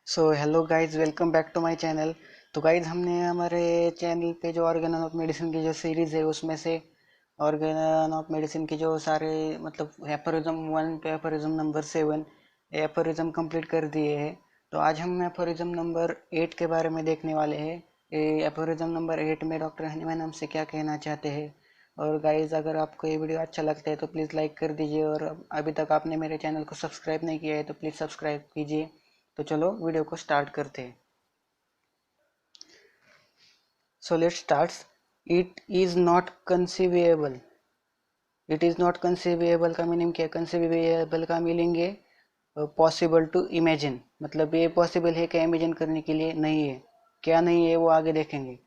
So hello guys, welcome back to my channel. तो guys हमने हमारे चैनल पे जो ऑर्गेन ऑफ मेडिसिन की जो सीरीज़ है उसमें से ऑर्गेन ऑफ मेडिसिन की जो सारे मतलब aphorism 1 to aphorism number 7 aphorism complete कर दिए हैं। तो आज हम एफोरिज्म नंबर 8 के बारे में देखने वाले हैं। एफोरिज्म नंबर 8 में डॉक्टर हनीमैन हमसे क्या कहना चाहते हैं। और गाइज अगर आपको ये वीडियो अच्छा लगता है तो प्लीज़ लाइक कर दीजिए, और अभी तक आपने मेरे चैनल को सब्सक्राइब नहीं किया है तो प्लीज़ सब्सक्राइब कीजिए। तो चलो वीडियो को स्टार्ट करते हैं। So let's start. It is not conceivable. It is not conceivable का मीनिंग क्या है? कंसीवेबल का मीनिंग है पॉसिबल टू इमेजिन, मतलब ये पॉसिबल है क्या इमेजिन करने के लिए नहीं है। क्या नहीं है वो आगे देखेंगे।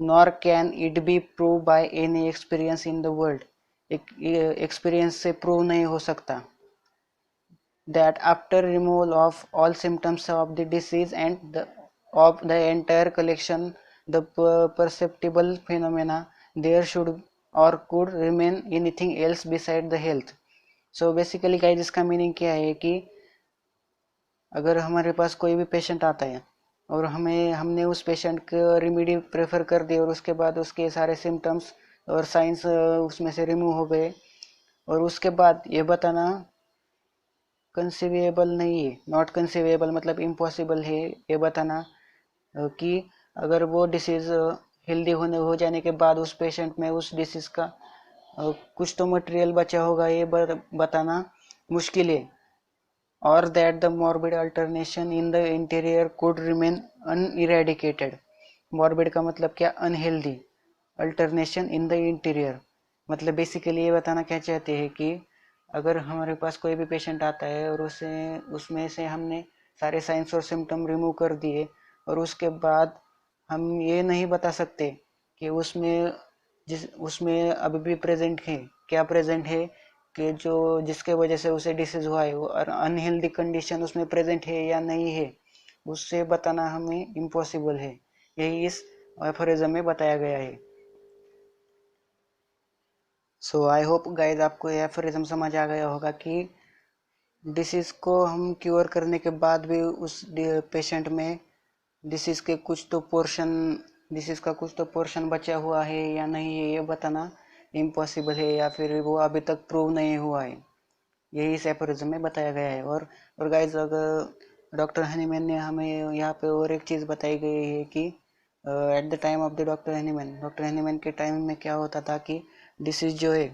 Nor can it be prove by any experience in the world. एक एक्सपीरियंस से प्रूव नहीं हो सकता। That after removal of all symptoms of the disease and of the entire collection the perceptible phenomena, there should or could remain anything else beside the health. So basically guys, इसका meaning क्या है कि अगर हमारे पास कोई भी patient आता है और हमने उस पेशेंट को रेमेडी प्रेफर कर दी और उसके बाद उसके सारे सिम्टम्स और साइंस उसमें से रिमूव हो गए, और उसके बाद ये बताना कंसीवेबल नहीं है, नॉट कंसीवेबल मतलब इम्पॉसिबल है ये बताना कि अगर वो डिसीज़ हेल्दी होने हो जाने के बाद उस पेशेंट में उस डिसीज़ का कुछ तो मटेरियल बचा होगा, ये बताना मुश्किल है। और that the morbid alternation in the interior could remain uneradicated. Morbid का मतलब क्या? Unhealthy. Alternation in the interior मतलब बेसिकली ये बताना क्या चाहते हैं कि अगर हमारे पास कोई भी पेशेंट आता है और उसे उसमें से हमने सारे साइंस और सिम्टम रिमूव कर दिए और उसके बाद हम ये नहीं बता सकते कि उसमें अभी भी प्रेजेंट है क्या, प्रेजेंट है कि जो जिसके वजह से उसे डिसीज हुआ है वो अनहेल्दी कंडीशन उसमें प्रेजेंट है या नहीं है, उससे बताना हमें इम्पॉसिबल है। यही इस एफोरिज्म में बताया गया है। सो आई होप गाइज आपको ये एफोरिज्म समझ आ गया होगा कि डिसीज को हम क्योर करने के बाद भी उस पेशेंट में डिसीज के कुछ तो पोर्शन डिसीज का कुछ तो पोर्शन बचा हुआ है या नहीं है, ये बताना इम्पॉसिबल है या फिर वो अभी तक प्रूव नहीं हुआ है। यही इस एफोरिज्म में बताया गया है। और गाइज अगर डॉक्टर हनीमैन ने हमें यहाँ पे और एक चीज़ बताई गई है कि at the time of the doctor Hahnemann के टाइम में क्या होता था कि डिसीज जो है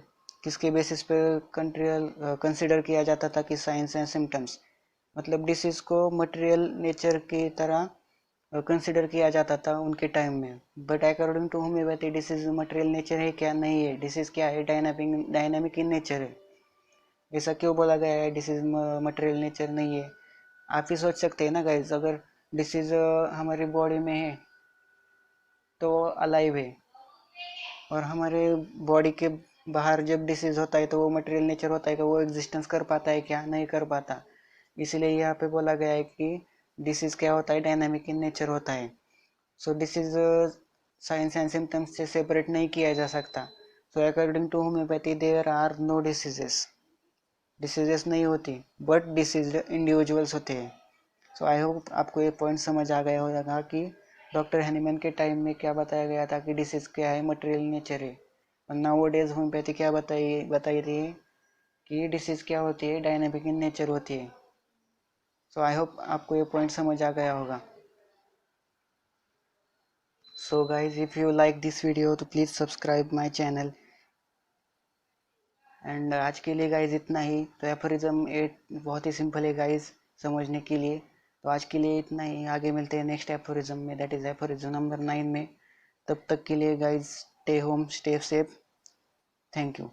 किसके बेसिस पे कंसिडर किया जाता था कि साइंस एंड सिम्टम्स, मतलब डिसीज को मटेरियल नेचर की तरह कंसिडर किया जाता था उनके टाइम में। But according to homeopathy disease material nature है क्या? नहीं है। डिसीज क्या है? डायनामिक इन नेचर है। ऐसा क्यों बोला गया है डिसीज मटेरियल नेचर नहीं है? आप ही सोच सकते हैं ना गाइज, अगर डिसीज हमारी बॉडी में है तो अलाइव है, और हमारे बॉडी के बाहर जब डिसीज होता है तो वो मटेरियल नेचर होता है कि वो एग्जिस्टेंस कर पाता है क्या? नहीं कर पाता। इसलिए यहाँ पे बोला गया है कि डिसीज क्या होता है? डायनामिक इन नेचर होता है। So disease signs and symptoms से सेपरेट नहीं किया जा सकता। So according to homeopathy there are no diseases. Diseases नहीं होती बट डिसीज इंडिविजुअल्स होते हैं। सो आई होप आपको ये पॉइंट समझ आ गया होगा कि डॉक्टर हैनीमैन के टाइम में क्या बताया गया था कि डिसीज क्या है? मटेरियल नेचर है। और नाउ डेज होम्योपैथी क्या बताई रही है कि डिसीज क्या होती है? डायनामिक इन नेचर होती है। सो आई होप आपको ये पॉइंट समझ आ गया होगा। So guys, if you like this video तो please subscribe my channel. And आज के लिए गाइज इतना ही। तो एफोरिज्म 8 बहुत ही सिंपल है गाइज समझने के लिए। तो आज के लिए इतना ही, आगे मिलते हैं नेक्स्ट एफोरिज्म में, दैट इज़ एफोरिज्म नंबर 9 में। तब तक के लिए guys stay home, stay safe. Thank you.